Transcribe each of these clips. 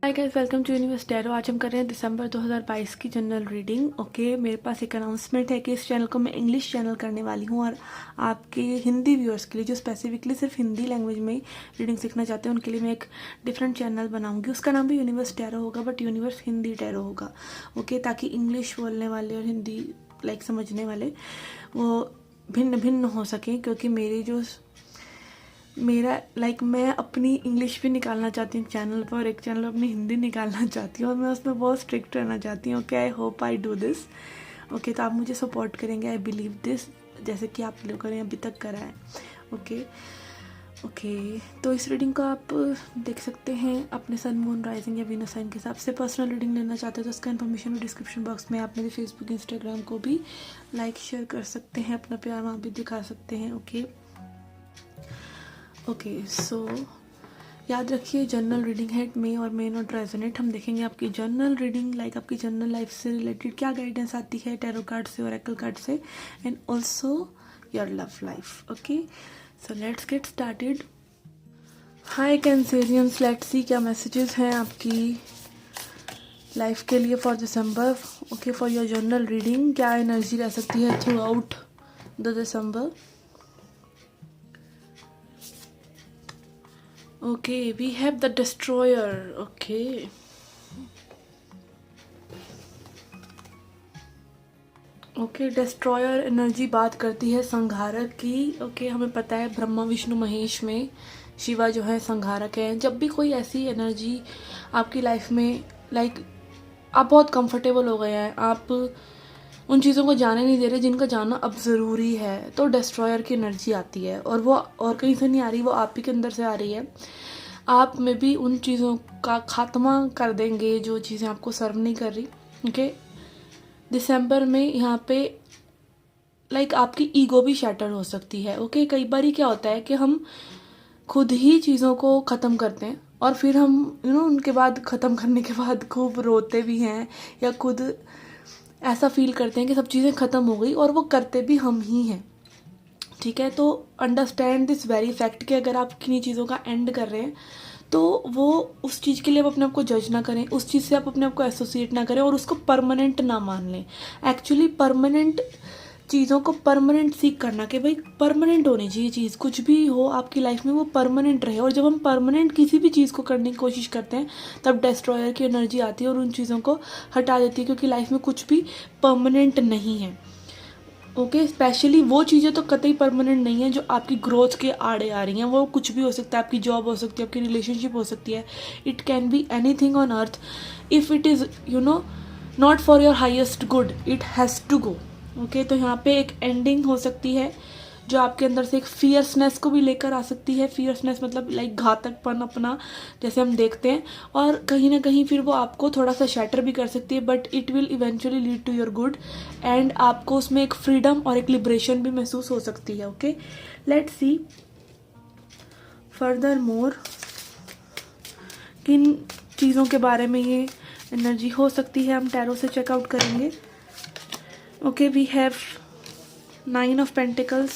Hi guys, welcome to Universe Tarot. आज हम कर रहे हैं दिसंबर 2022 की जनरल रीडिंग। ओके, मेरे पास एक अनाउंसमेंट है कि इस चैनल को मैं इंग्लिश चैनल करने वाली हूँ और आपके हिंदी व्यूअर्स के लिए जो स्पेसिफिकली सिर्फ हिंदी लैंग्वेज में रीडिंग सीखना चाहते हैं उनके लिए मैं एक डिफरेंट चैनल बनाऊंगी। उसका नाम भी यूनिवर्स टैरो होगा, बट यूनिवर्स हिंदी टैरो होगा। ओके, ताकि इंग्लिश बोलने वाले और हिंदी समझने वाले वो भिन्न भिन्न हो सकें, क्योंकि मैं अपनी इंग्लिश भी निकालना चाहती हूँ एक चैनल पर और एक चैनल पर अपनी हिंदी निकालना चाहती हूँ और मैं उसमें बहुत स्ट्रिक्ट रहना चाहती हूँ। Okay, I hope I do this. Okay, तो आप मुझे सपोर्ट करेंगे, आई बिलीव दिस, जैसे कि आप लोगों ने अभी तक करा है। ओके ओके, तो इस रीडिंग को आप देख सकते हैं अपने सन, मून, राइजिंग या वीनस साइन के हिसाब से। पर्सनल रीडिंग लेना चाहते हो तो उसका इन्फॉर्मेशन भी डिस्क्रिप्शन बॉक्स में, आप मेरे फेसबुक इंस्टाग्राम को भी लाइक शेयर कर सकते हैं, अपना प्यार वहाँ भी दिखा सकते हैं। ओके, सो याद रखिए जनरल रीडिंग है, मे और मे नॉट रेजोनेट। हम देखेंगे आपकी जनरल रीडिंग आपकी जनरल लाइफ से रिलेटेड क्या गाइडेंस आती है टैरो कार्ड से, ओरेकल कार्ड से, and also your love life. Okay, so let's get started. Hi Cancerians, let's see क्या मैसेजेस हैं आपकी लाइफ के लिए for December. Okay, for your general reading क्या एनर्जी रह सकती है through out the December. Okay, we have the destroyer. Okay. Okay, destroyer energy बात करती है संहारक की। ओके, हमें पता है ब्रह्मा विष्णु महेश में शिवा जो है संहारक है। जब भी कोई ऐसी एनर्जी आपकी लाइफ में आप बहुत कंफर्टेबल हो गए हैं, आप उन चीज़ों को जाने नहीं दे रहे जिनका जाना अब ज़रूरी है, तो डिस्ट्रॉयर की एनर्जी आती है और वो और कहीं से नहीं आ रही, वो आप ही के अंदर से आ रही है। आप में भी उन चीज़ों का खात्मा कर देंगे जो चीज़ें आपको सर्व नहीं कर रही। ओके, दिसंबर में यहाँ पे आपकी ईगो भी शैटर हो सकती है। ओके, कई बार क्या होता है कि हम खुद ही चीज़ों को ख़त्म करते हैं और फिर हम उनके बाद ख़त्म करने के बाद खूब रोते भी हैं या खुद ऐसा फील करते हैं कि सब चीज़ें ख़त्म हो गई, और वो करते भी हम ही हैं। ठीक है, तो अंडरस्टैंड दिस वेरी फैक्ट कि अगर आप किन्हीं चीज़ों का एंड कर रहे हैं तो वो उस चीज़ के लिए आप अपने आप को जज ना करें, उस चीज़ से आप अपने आप को एसोसिएट ना करें और उसको परमानेंट ना मान लें। एक्चुअली परमानेंट चीज़ों को परमानेंट सीख करना कि भाई परमानेंट होनी चाहिए चीज़, कुछ भी हो आपकी लाइफ में वो परमानेंट रहे। और जब हम परमानेंट किसी भी चीज़ को करने की कोशिश करते हैं तब डिस्ट्रॉयर की एनर्जी आती है और उन चीज़ों को हटा देती है, क्योंकि लाइफ में कुछ भी परमानेंट नहीं है। ओके, स्पेशली वो चीज़ें तो कतई परमानेंट नहीं है जो आपकी ग्रोथ के आड़े आ रही हैं। वो कुछ भी हो सकता है, आपकी जॉब हो सकती है, आपकी रिलेशनशिप हो सकती है, it can be anything on earth. If it is not for your highest good, it has to go. Okay, तो यहाँ पे एक एंडिंग हो सकती है जो आपके अंदर से एक फियर्सनेस को भी लेकर आ सकती है। फियर्सनेस मतलब घातकपन अपना, जैसे हम देखते हैं, और कहीं ना कहीं फिर वो आपको थोड़ा सा शैटर भी कर सकती है, but it will eventually lead to your good end आपको उसमें एक फ्रीडम और एक लिबरेशन भी महसूस हो सकती है। Okay, let's C further more किन चीज़ों के बारे में ये एनर्जी हो सकती है, हम टैरो से चेकआउट करेंगे। Okay, we have 9 of pentacles,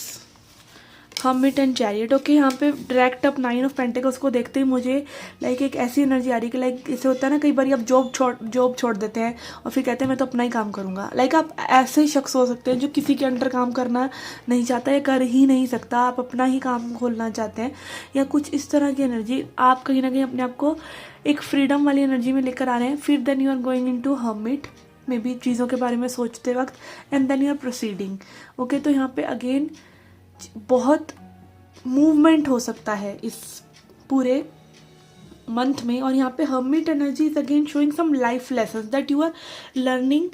hermit and chariot. Okay, यहाँ पे डायरेक्ट अब 9 ऑफ पेंटिकल्स को देखते ही मुझे एक ऐसी एनर्जी आ रही है कि ऐसे होता है ना, कई बार आप जॉब छोड़ देते हैं और फिर कहते हैं मैं तो अपना ही काम करूँगा। आप ऐसे शख्स हो सकते हैं जो किसी के अंडर काम करना नहीं चाहता या कर ही नहीं सकता, आप अपना ही काम खोलना चाहते हैं या कुछ इस तरह की एनर्जी। आप कहीं ना कहीं अपने आप को एक फ्रीडम वाली एनर्जी में लेकर आ रहे हैं। फिर then you are going into hermit, maybe चीज़ों के बारे में सोचते वक्त, and then you are proceeding. Okay, तो यहाँ पे अगेन बहुत मूवमेंट हो सकता है इस पूरे मंथ में। और यहाँ पे hermit energy is again showing some life lessons that you are learning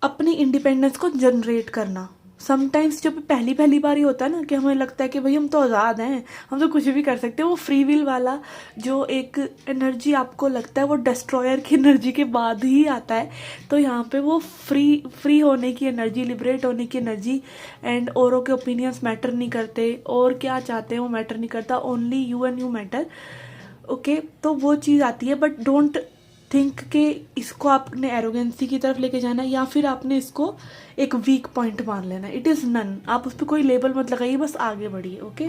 अपनी इंडिपेंडेंस को जनरेट करना। समटाइम्स जब पहली बार ही होता है ना कि हमें लगता है कि भाई हम तो आज़ाद हैं, हम तो कुछ भी कर सकते हैं, वो फ्री विल वाला जो एक एनर्जी आपको लगता है वो डिस्ट्रॉयर की एनर्जी के बाद ही आता है। तो यहाँ पे वो फ्री होने की एनर्जी, लिबरेट होने की एनर्जी, एंड औरों के ओपिनियंस मैटर नहीं करते, और क्या चाहते हैं वो मैटर नहीं करता, only you and you matter. Okay, तो वो चीज़ आती है, बट डोंट थिंक कि इसको आपने एरोगेंसी की तरफ लेके जाना है या फिर आपने इसको एक वीक पॉइंट मान लेना। इट इज़ नन, आप उस पर कोई लेबल मत लगाइए, बस आगे बढ़िए। Okay,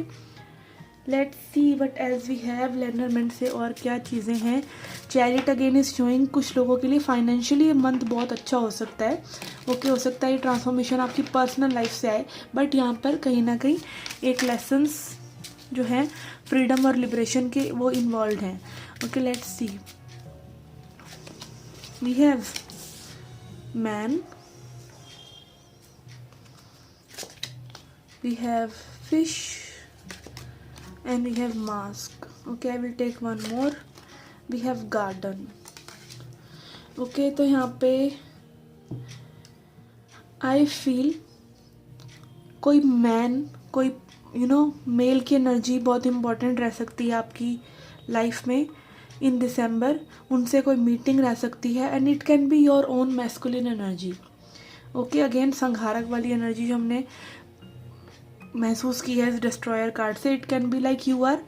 let's see what else we have. लर्नरमेंट से और क्या चीज़ें हैं। चैरिट अगेन इज शोइंग कुछ लोगों के लिए फाइनेंशियली ये मंथ बहुत अच्छा हो सकता है। ओके, हो सकता है ये ट्रांसफॉर्मेशन आपकी पर्सनल लाइफ से आए, बट यहाँ पर कहीं ना कहीं एक लेसन्स जो है फ्रीडम और लिबरेशन के वो इन्वॉल्व हैं। Okay, let's see. We have man, we have fish, and we have mask. Okay, I will take one more. We have garden. Okay, तो यहाँ पे I feel कोई मैन, कोई मेल की एनर्जी बहुत इम्पॉर्टेंट रह सकती है आपकी लाइफ में इन दिसंबर। उनसे कोई मीटिंग रह सकती है and it can be your own masculine energy. Okay, again संघारक वाली एनर्जी जो हमने महसूस की है इस डिस्ट्रॉयर कार्ड से, it can be like you are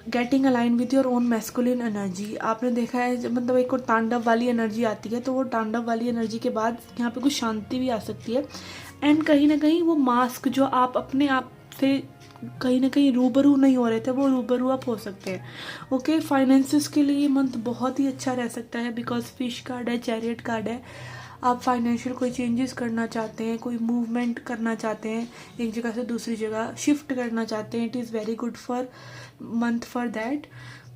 getting align with your own masculine energy. आपने देखा है मतलब एक और तांडव वाली एनर्जी आती है, तो वो तांडव वाली एनर्जी के बाद यहाँ पे कुछ शांति भी आ सकती है। एंड कहीं ना कहीं वो मास्क जो आप अपने आप से कहीं ना कहीं रूबरू नहीं हो रहे थे, वो रूबरू आप हो सकते हैं। ओके, फाइनेंसिस के लिए मंथ बहुत ही अच्छा रह सकता है बिकॉज फिश कार्ड है, चैरियट कार्ड है। आप फाइनेंशियल कोई चेंजेस करना चाहते हैं, कोई मूवमेंट करना चाहते हैं, एक जगह से दूसरी जगह शिफ्ट करना चाहते हैं, it is very good for month for that.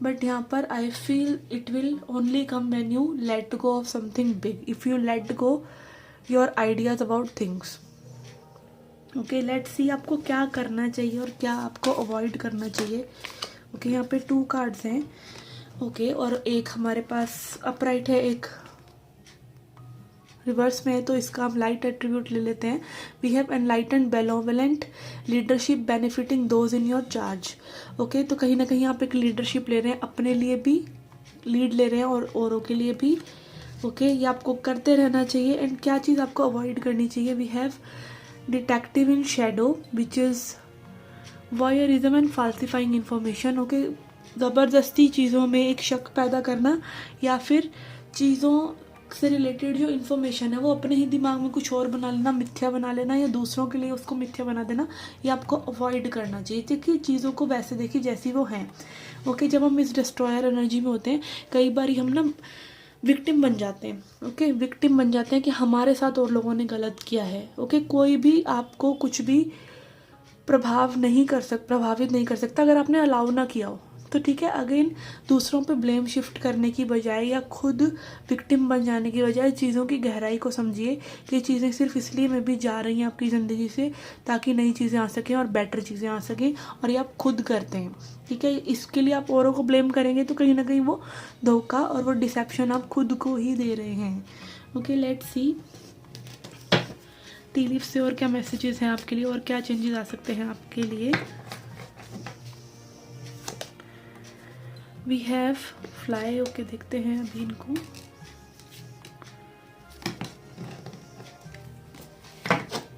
But यहाँ पर I feel it will only come when you let go of something big, if you let go your ideas about things. Okay, let's सी आपको क्या करना चाहिए और क्या आपको avoid करना चाहिए। ओके, यहाँ पे 2 कार्ड्स हैं। ओके, और एक हमारे पास अपराइट है, एक रिवर्स में है, तो इसका हम लाइट एट्रीब्यूट ले लेते हैं। We have enlightened benevolent leadership benefiting those in your charge. Okay, तो कहीं ना कहीं आप एक लीडरशिप ले रहे हैं, अपने लिए भी लीड ले रहे हैं और औरों के लिए भी। ओके, ये आपको करते रहना चाहिए। एंड क्या चीज़ आपको अवॉइड करनी चाहिए। We have detective in shadow which is voyeurism and falsifying information. Okay, ज़बरदस्ती चीज़ों में एक शक पैदा करना या फिर चीज़ों से रिलेटेड जो इन्फॉर्मेशन है वो अपने ही दिमाग में कुछ और बना लेना, मिथ्या बना लेना या दूसरों के लिए उसको मिथ्या बना देना, ये आपको अवॉइड करना चाहिए। क्योंकि चीज़ों को वैसे देखिए जैसी वो हैं। ओके, जब हम इस डिस्ट्रॉयर एनर्जी में होते हैं कई बार हम ना विक्टिम बन जाते हैं। ओके, विक्टिम बन जाते हैं कि हमारे साथ और लोगों ने गलत किया है। ओके, कोई भी आपको कुछ भी प्रभावित नहीं कर सकता अगर आपने अलाउ ना किया हो तो ठीक है। अगेन दूसरों पे ब्लेम शिफ्ट करने की बजाय या खुद विक्टिम बन जाने की बजाय चीज़ों की गहराई को समझिए कि चीज़ें सिर्फ इसलिए में भी जा रही हैं आपकी ज़िंदगी से ताकि नई चीज़ें आ सकें और बेटर चीज़ें आ सकें, और ये आप खुद करते हैं। ठीक है, इसके लिए आप औरों को ब्लेम करेंगे तो कहीं ना कहीं वो धोखा और वो डिसेप्शन आप खुद को ही दे रहे हैं। Okay, let's see tea leaf से और क्या मैसेजेस हैं आपके लिए और क्या चेंजेस आ सकते हैं आपके लिए। We have fly. ओके, देखते हैं अभी इनको।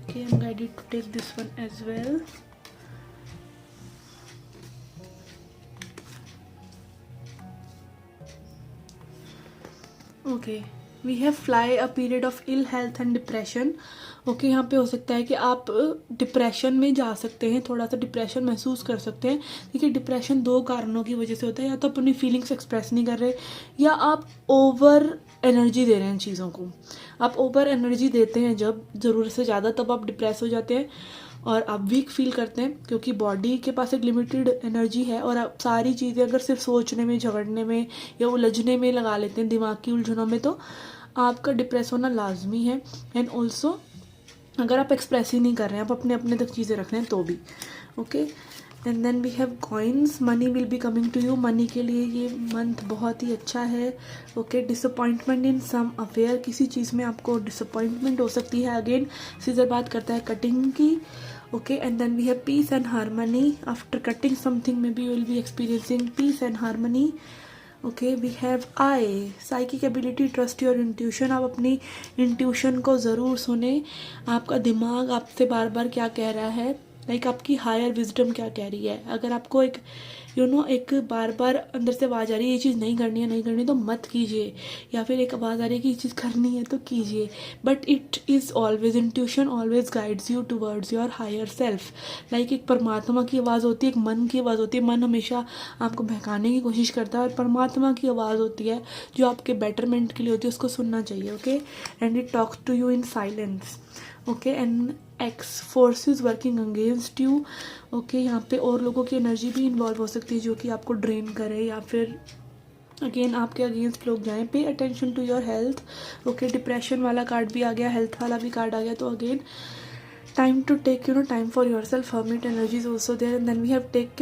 Okay, I am guided to take this one as well. Okay, we have fly a period of ill health and depression. Okay, यहाँ पे हो सकता है कि आप डिप्रेशन में जा सकते हैं, थोड़ा सा डिप्रेशन महसूस कर सकते हैं। देखिए, डिप्रेशन 2 कारणों की वजह से होता है, या तो अपनी फीलिंग्स एक्सप्रेस नहीं कर रहे या आप ओवर एनर्जी दे रहे हैं चीज़ों को। आप ओवर एनर्जी देते हैं जब ज़रूरत से ज़्यादा, तब आप डिप्रेस हो जाते हैं और आप वीक फील करते हैं क्योंकि बॉडी के पास एक लिमिटेड एनर्जी है और आप सारी चीज़ें अगर सिर्फ सोचने में, झगड़ने में या उलझने में लगा लेते हैं, दिमाग की उलझनों में, तो आपका डिप्रेस होना लाजमी है। एंड ऑल्सो अगर आप एक्सप्रेस ही नहीं कर रहे हैं, आप अपने अपने तक चीज़ें रख रहे हैं तो भी। Okay, and then we have coins. Money will be coming to you. Money के लिए ये मंथ बहुत ही अच्छा है। Okay, disappointment in some affair, किसी चीज़ में आपको डिसअपॉइंटमेंट हो सकती है। अगेन सीजर बात करता है कटिंग की। Okay, and then we have peace and harmony. After cutting something maybe you will be experiencing peace and harmony. Okay, we have eye psychic ability, trust your intuition. आप अपनी intuition को ज़रूर सुने, आपका दिमाग आपसे बार बार क्या कह रहा है लाइक आपकी हायर विजडम क्या कह रही है। अगर आपको एक एक बार बार अंदर से आवाज़ आ रही है ये चीज़ नहीं करनी है, नहीं करनी तो मत कीजिए, या फिर एक आवाज़ आ रही है कि ये चीज़ करनी है तो कीजिए, but it is always intuition always guides you towards your higher self. Like एक परमात्मा की आवाज़ होती है, एक मन की आवाज़ होती है। मन हमेशा आपको बहकाने की कोशिश करता है, और परमात्मा की आवाज़ होती है जो आपके बेटरमेंट के लिए होती है, उसको सुनना चाहिए। Okay, and it talks to you in silence. Okay, and X forces working against you. Okay, यहाँ पे और लोगों की एनर्जी भी इन्वॉल्व हो सकती है जो कि आपको ड्रेन करे, या फिर अगेन आपके अगेंस्ट लोग जाएं। Pay attention to your health. Okay, depression वाला कार्ड भी आ गया, हेल्थ वाला भी कार्ड आ गया, तो again time to take time for yourself. Hermit energy is also there, and then we have take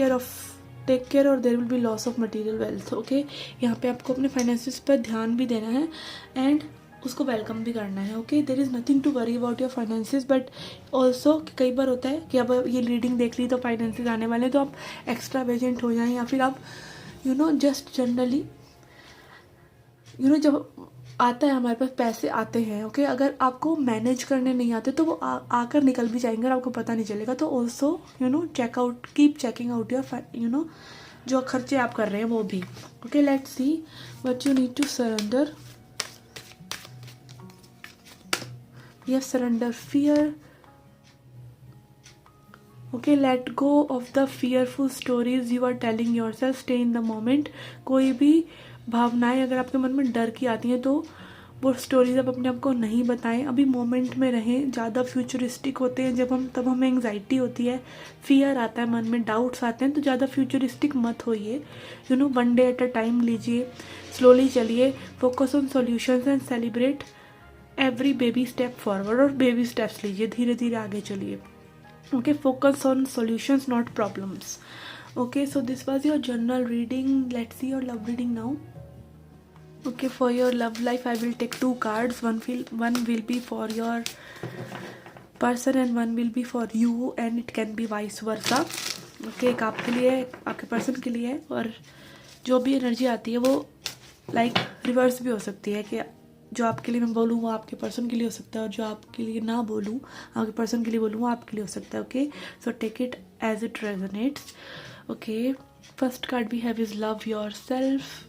care और there will be loss of material wealth. Okay, यहाँ पे आपको अपने फाइनेंसिस पर ध्यान भी देना है एंड उसको वेलकम भी करना है। Okay, there is nothing to worry about your finances, but also कई बार होता है कि अब ये रीडिंग देख ली तो फाइनेंसिस आने वाले, तो आप एक्स्ट्रा वेजेंट हो जाएं, या फिर आप जस्ट जनरली जब आता है हमारे पास पैसे आते हैं। ओके, अगर आपको मैनेज करने नहीं आते तो वो आकर निकल भी जाएंगे और आपको पता नहीं चलेगा। तो also check out, keep checking out your जो खर्चे आप कर रहे हैं वो भी। Okay, let's see what you need to surrender. You have surrender fear. Okay, let go of the fearful stories you are telling yourself. Stay in the moment. कोई भी भावनाएं अगर आपके मन में डर की आती हैं तो वो स्टोरीज आप अपने आप को नहीं बताएं, अभी मोमेंट में रहें। ज़्यादा फ्यूचरिस्टिक होते हैं तब हमें एंग्जाइटी होती है, फियर आता है मन में, डाउट्स आते हैं, तो ज़्यादा फ्यूचरिस्टिक मत होइए। One day at a time लीजिए, स्लोली चलिए, focus on solutions and celebrate every baby step forward. और बेबी स्टेप्स लीजिए, धीरे धीरे आगे चलिए। Okay, focus on solutions not problems. Okay, so this was your general reading. Let's see your love reading now. Okay, for your love life I will take 2 cards. One will be for your person and one will be for you, and it can be vice versa. Okay, एक आपके लिए आपके person के लिए, और जो भी energy आती है वो लाइक रिवर्स भी हो सकती है, कि जो आपके लिए मैं बोलूँ वो आपके पर्सन के लिए हो सकता है, और जो आपके लिए ना बोलूँ आपके पर्सन के लिए बोलूँ वो आपके लिए हो सकता है। Okay, so take it as it resonates. Okay, first card we have is love yourself.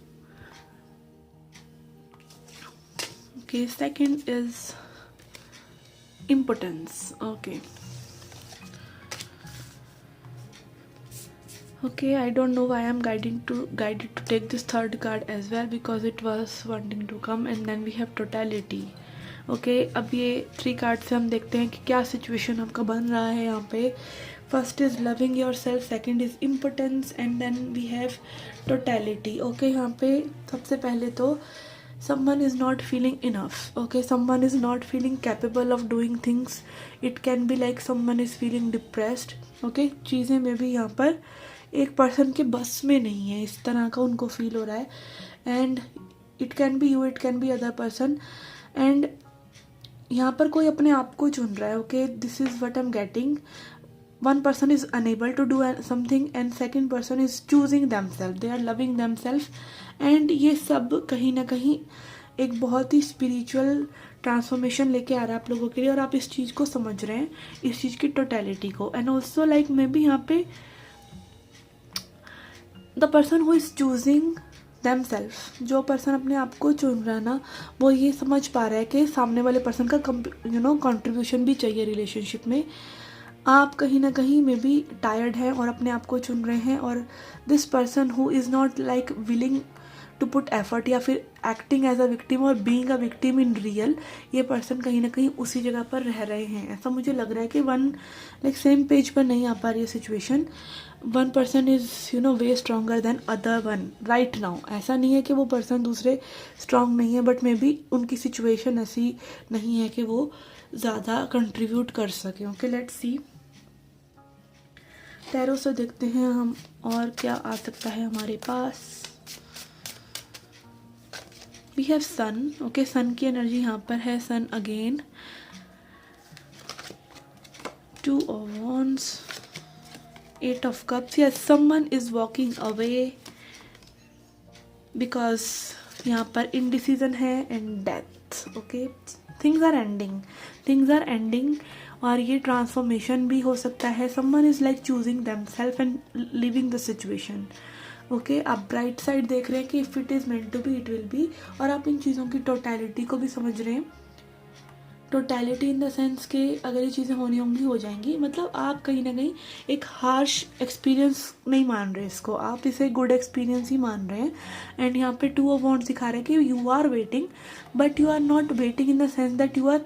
Okay, second is impotence. Okay, I don't know why I'm guided to take this third card as well, because it was wanting to come. And then we have totality. Okay, अब ये 3 card से हम देखते हैं कि क्या situation आपका बन रहा है यहाँ पे। First is loving yourself, second is importance, and then we have totality. Okay, यहाँ पे सबसे पहले तो someone is not feeling enough. Okay, someone is not feeling capable of doing things. It can be like someone is feeling depressed. Okay, चीज़ें में भी यहाँ पर एक पर्सन के बस में नहीं है, इस तरह का उनको फील हो रहा है। And it can B you, it can B other person, and यहाँ पर कोई अपने आप को चुन रहा है। Okay, this is what I am getting. One person is unable to do something and second person is choosing themselves. They are loving themselves, and ये सब कहीं ना कहीं एक बहुत ही स्पिरिचुअल ट्रांसफॉर्मेशन लेके आ रहा है आप लोगों के लिए, और आप इस चीज़ को समझ रहे हैं, इस चीज़ की टोटलिटी को। And also like may be यहाँ पे the person who is choosing themselves, जो पर्सन अपने आप को चुन रहा है ना, वो ये समझ पा रहा है कि सामने वाले पर्सन का कंट्रीब्यूशन भी चाहिए रिलेशनशिप में। आप कहीं ना कहीं में भी टायर्ड हैं और अपने आप को चुन रहे हैं, और this person who is not like willing to put effort, या फिर एक्टिंग एज अ विक्टिम और being a victim in real, ये पर्सन कहीं ना कहीं उसी जगह पर रह रहे हैं। ऐसा मुझे लग रहा है कि लाइक सेम पेज पर नहीं आ पा रही है situation. One person is way stronger than other one right now. ऐसा नहीं है कि वो पर्सन दूसरे स्ट्रांग नहीं है, बट मे बी उनकी सिचुएशन ऐसी नहीं है कि वो ज़्यादा कंट्रीब्यूट कर सके। ओके, लेट्स सी, टैरो से देखते हैं हम और क्या आ सकता है हमारे पास। We have sun. Okay, sun की एनर्जी यहाँ पर है, sun again, 2 of wands, 8 of cups. Yes, someone is walking away because यहाँ पर indecision है and death. Okay, things are ending. और ये ट्रांसफॉर्मेशन भी हो सकता है. Someone is like choosing themselves and leaving the situation. Okay, आप ब्राइट साइड देख रहे हैं कि if it is meant to be it will be, और आप इन चीज़ों की टोटलिटी को भी समझ रहे हैं. टोटलिटी इन द सेंस कि अगर ये चीज़ें होनी होंगी हो जाएंगी. मतलब आप कहीं ना कहीं एक हार्श एक्सपीरियंस नहीं मान रहे इसको, आप इसे गुड एक्सपीरियंस ही मान रहे हैं. एंड यहाँ पे 2 ऑफ वॉन्ड्स दिखा रहे हैं कि you are waiting, but you are not waiting in the sense that you are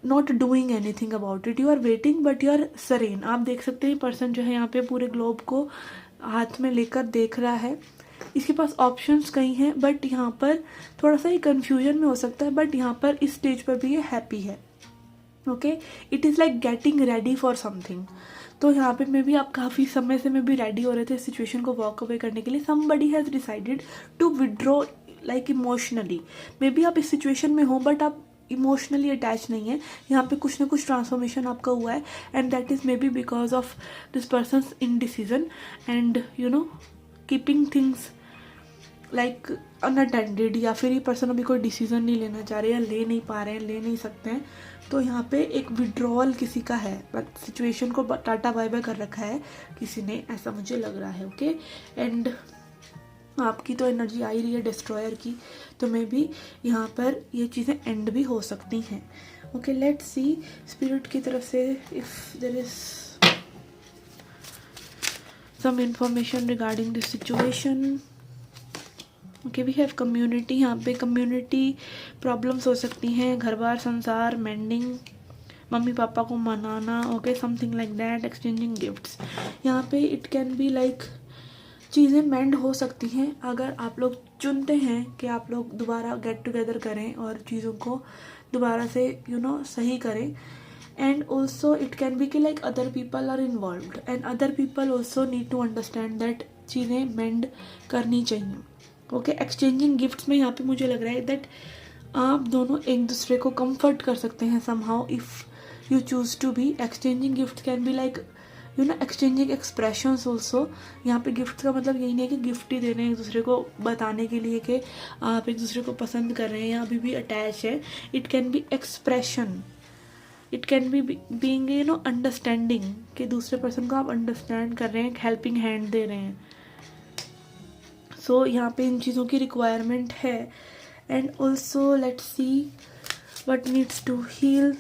not doing anything about it. You are waiting but you are serene. आप देख सकते हैं पर्सन जो है यहाँ पे पूरे ग्लोब को हाथ में लेकर देख रहा है. इसके पास ऑप्शंस कई हैं, बट यहाँ पर थोड़ा सा ही कन्फ्यूजन में हो सकता है, बट यहाँ पर इस स्टेज पर भी ये हैप्पी है. Okay, it is like getting ready for something. तो यहाँ पे मे भी आप काफ़ी समय से मे भी रेडी हो रहे थे सिचुएशन को वॉक अवे करने के लिए. Somebody has decided to withdraw like emotionally. Maybe आप इस सिचुएशन में हो बट आप इमोशनली अटैच नहीं है. यहाँ पे कुछ ना कुछ ट्रांसफॉर्मेशन आपका हुआ है, and that is may be because of this persons indecision and you know keeping things like unattended. या फिर ये पर्सन अभी कोई डिसीजन नहीं लेना चाह रहे, या ले नहीं पा रहे हैं, ले नहीं सकते हैं. तो यहाँ पे एक विड्रॉल किसी का है, बट सिचुएशन को टाटा बाय बाय कर रखा है किसी ने, ऐसा मुझे लग रहा है. ओके, एंड आपकी तो एनर्जी आ ही रही है डिस्ट्रॉयर की, तो मे बी यहाँ पर ये चीज़ें एंड भी हो सकती हैं. ओके, लेट्स सी स्पिरिट की तरफ से if there is some information regarding this situation. Okay, we have community. यहाँ पे कम्युनिटी प्रॉब्लम्स हो सकती हैं, घर बार संसार, मेंडिंग, मम्मी पापा को मनाना. Okay, something like that, exchanging gifts. यहाँ पे इट कैन बी लाइक चीज़ें मेंड हो सकती हैं अगर आप लोग चुनते हैं कि आप लोग दोबारा गेट टुगेदर करें और चीज़ों को दोबारा से सही करें. And also it can be कि like other people are involved and other people also need to understand that चीज़ें मेंड करनी चाहिए. ओके, एक्सचेंजिंग गिफ्ट्स में यहाँ पे मुझे लग रहा है दैट आप दोनों एक दूसरे को कंफर्ट कर सकते हैं somehow if you choose to be. Exchanging gift can be like exchanging expressions also. यहाँ पे गिफ्ट का मतलब यही नहीं है कि गिफ्ट ही दे रहे हैं एक दूसरे को बताने के लिए कि आप एक दूसरे को पसंद कर रहे हैं या अभी भी अटैच है. It can B expression, it can B being understanding कि दूसरे पर्सन को आप अंडरस्टैंड कर रहे हैं, हेल्पिंग हैंड दे रहे हैं. सो यहाँ पे इन चीज़ों की रिक्वायरमेंट है. And also let's see what needs to heal.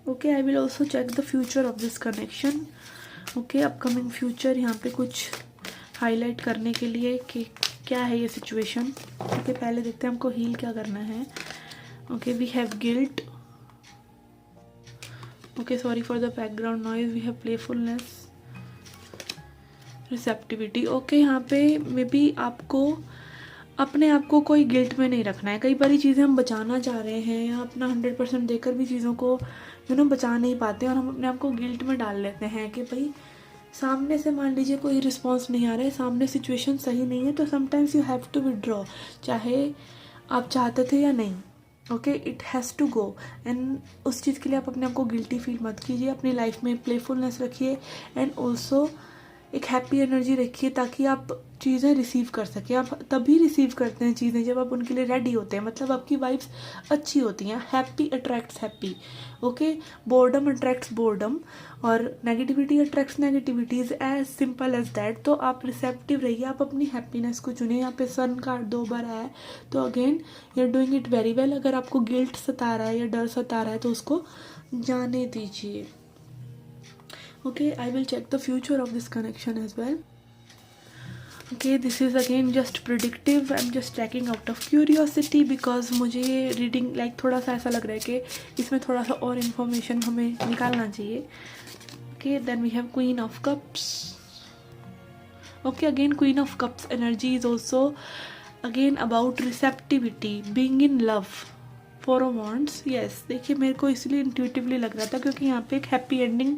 Okay, I will also check the future of this connection. Okay, upcoming future यहाँ पे कुछ हाईलाइट करने के लिए कि क्या है ये सिचुएशन. ओके, पहले देखते हैं हमको हील क्या करना है. Okay, we have guilt. Okay, sorry for the background noise. We have playfulness, receptivity. Okay, यहाँ पे मे बी आपको अपने आप को कोई गिल्ट में नहीं रखना है. कई बारी चीज़ें हम बचाना चाह रहे हैं या अपना 100% देकर भी चीज़ों को बचा नहीं पाते, और हम अपने आप को गिल्ट में डाल लेते हैं कि भाई सामने से मान लीजिए कोई रिस्पॉन्स नहीं आ रहा है, सामने सिचुएशन सही नहीं है, तो sometimes you have to withdraw, चाहे आप चाहते थे या नहीं. Okay, it has to go. And उस चीज़ के लिए आप अपने आप को गिल्टी फील मत कीजिए. अपनी लाइफ में प्लेफुलनेस रखिए एंड ऑल्सो एक हैप्पी एनर्जी रखिए ताकि आप चीज़ें रिसीव कर सकें. आप तभी रिसीव करते हैं चीज़ें जब आप उनके लिए रेडी होते हैं, मतलब आपकी वाइब्स अच्छी होती हैं. Happy attracts happy. Okay, boredom attracts boredom और negativity attracts negativities, as simple as that. तो आप रिसेप्टिव रहिए, आप अपनी हैप्पीनेस को चुनिए. यहाँ पे सन कार्ड 2 बार आया है, तो again you are doing it very well. अगर आपको गिल्ट सता रहा है या डर सता रहा है तो उसको जाने दीजिए. Okay, I will check the future of this connection as well. Okay, this is again just predictive. I'm just checking out of curiosity because मुझे ये reading like थोड़ा सा ऐसा लग रहा है कि इसमें थोड़ा सा और information हमें निकालना चाहिए. Okay, then we have Queen of Cups. Okay, again Queen of Cups energy is also again about receptivity, being in love. 4 of Wands, yes. देखिए, मेरे को इसलिए इंट्यूटिवली लग रहा था क्योंकि यहाँ पे एक happy ending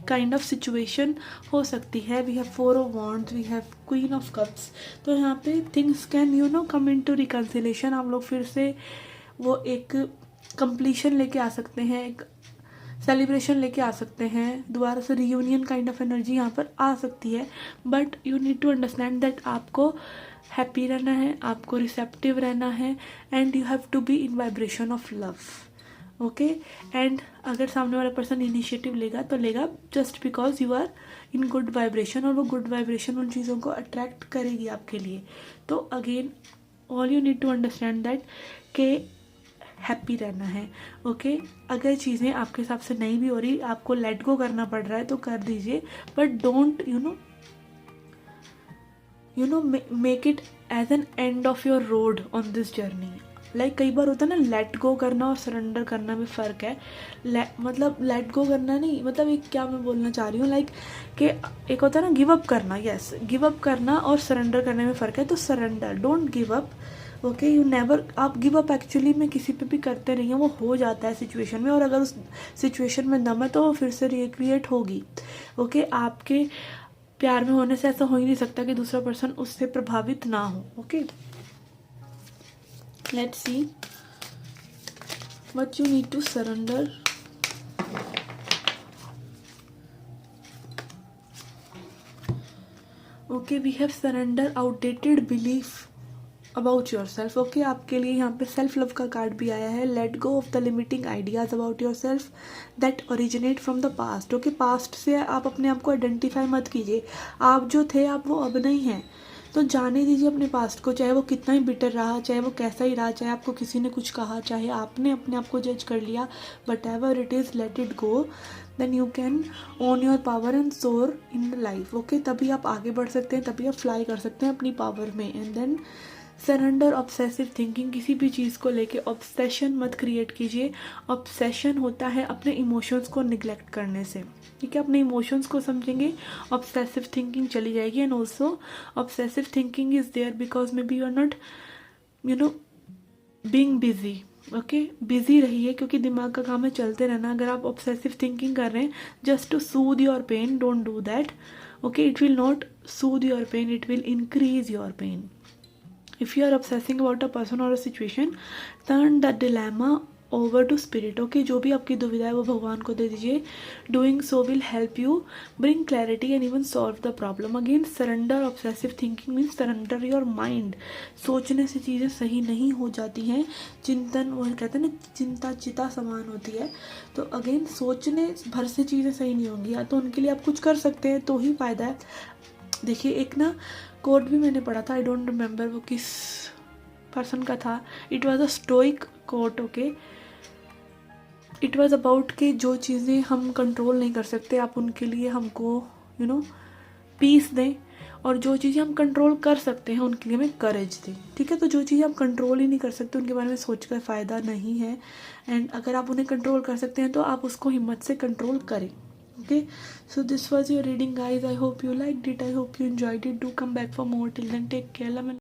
kind of situation हो सकती है. We have 4 of Wands, we have queen of cups. तो यहाँ पे things can come into reconciliation. आप लोग फिर से वो एक कंप्लीशन लेके आ सकते हैं, एक सेलिब्रेशन लेके आ सकते हैं, दोबारा से रियूनियन काइंड ऑफ एनर्जी यहाँ पर आ सकती है। But you need to understand that आपको हैप्पी रहना है, आपको रिसेप्टिव रहना है, and you have to be in vibration of love. Okay, and अगर सामने वाला पर्सन इनिशिएटिव लेगा तो लेगा just because you are in good vibration, और वो गुड वाइब्रेशन उन चीज़ों को अट्रैक्ट करेगी आपके लिए। तो again all you need to understand that के हैप्पी रहना है। ओके, अगर चीज़ें आपके हिसाब से नहीं भी हो रही, आपको लेट गो करना पड़ रहा है तो कर दीजिए, but don't you know make it as an end of your road on this journey. Like कई बार होता है ना, लेट गो करना और सरेंडर करना में फ़र्क है। मतलब लेट गो करना नहीं, मतलब एक क्या मैं बोलना चाह रही हूँ, लाइक कि एक होता है ना गिव अप करना, यस, गिव अप करना और सरेंडर करने में फ़र्क है। तो surrender, don't give up. Okay, you never, आप गिव अप एक्चुअली में किसी पे भी करते नहीं हैं, वो हो जाता है सिचुएशन में, और अगर उस सिचुएशन में दम है तो वो फिर से रिक्रिएट होगी। ओके, आपके प्यार में होने से ऐसा हो ही नहीं सकता कि दूसरा पर्सन उससे प्रभावित ना हो। Okay, let's see what you need to surrender. Okay, we have surrender outdated belief about yourself. Okay, आपके लिए यहाँ पे सेल्फ लव का कार्ड भी आया है। Let go of the limiting ideas about your self that originate from the past. Okay, past से आप अपने आप को आइडेंटिफाई मत कीजिए। आप जो थे आप वो अब नहीं हैं, तो जाने दीजिए अपने पास्ट को, चाहे वो कितना ही बिटर रहा, चाहे वो कैसा ही रहा, चाहे आपको किसी ने कुछ कहा, चाहे आपने अपने आप को जज कर लिया, but ever it is, let it go, then you can own your power and soar in the life. Okay, तभी आप आगे बढ़ सकते हैं, तभी आप फ्लाई कर सकते हैं अपनी पावर में। And then surrender obsessive thinking, किसी भी चीज़ को लेके ऑब्सेशन मत क्रिएट कीजिए। ऑब्सेशन होता है अपने इमोशंस को निगलेक्ट करने से, ठीक है। अपने इमोशंस को समझेंगे, ऑब्सेसिव थिंकिंग चली जाएगी। And also obsessive thinking is there because maybe you are not being busy. Okay, busy रहिए, क्योंकि दिमाग का काम है चलते रहना। अगर आप ऑब्सेसिव थिंकिंग कर रहे हैं just to soothe your pain, don't do that. Okay, it will not soothe your pain, it will increase your pain. If you are obsessing about a person or a situation, turn the dilemma over to spirit. Okay, जो भी आपकी दुविधा है वो भगवान को दे दीजिए. Doing so will help you bring clarity and even solve the problem. Again, surrender obsessive thinking means surrender your mind. सोचने से चीज़ें सही नहीं हो जाती हैं. चिंतन, वो कहते हैं ना, चिंता चिता समान होती है. तो अगेन सोचने भर से चीज़ें सही नहीं होंगी, या तो उनके लिए आप कुछ कर सकते हैं तो ही फ़ायदा है. देखिए, एक ना कोट भी मैंने पढ़ा था, आई डोंट रिमेम्बर वो किस पर्सन का था. It was a stoic quote. Okay, it was about कि जो चीज़ें हम कंट्रोल नहीं कर सकते, आप उनके लिए हमको पीस दें, और जो चीज़ें हम कंट्रोल कर सकते हैं उनके लिए हमें करेज दें. ठीक है, तो जो चीज़ें आप कंट्रोल ही नहीं कर सकते उनके बारे में सोच कर फ़ायदा नहीं है. एंड अगर आप उन्हें कंट्रोल कर सकते हैं तो आप उसको हिम्मत से कंट्रोल करें. Okay, so this was your reading, guys. I hope you liked it. I hope you enjoyed it. Do come back for more. Till then, take care.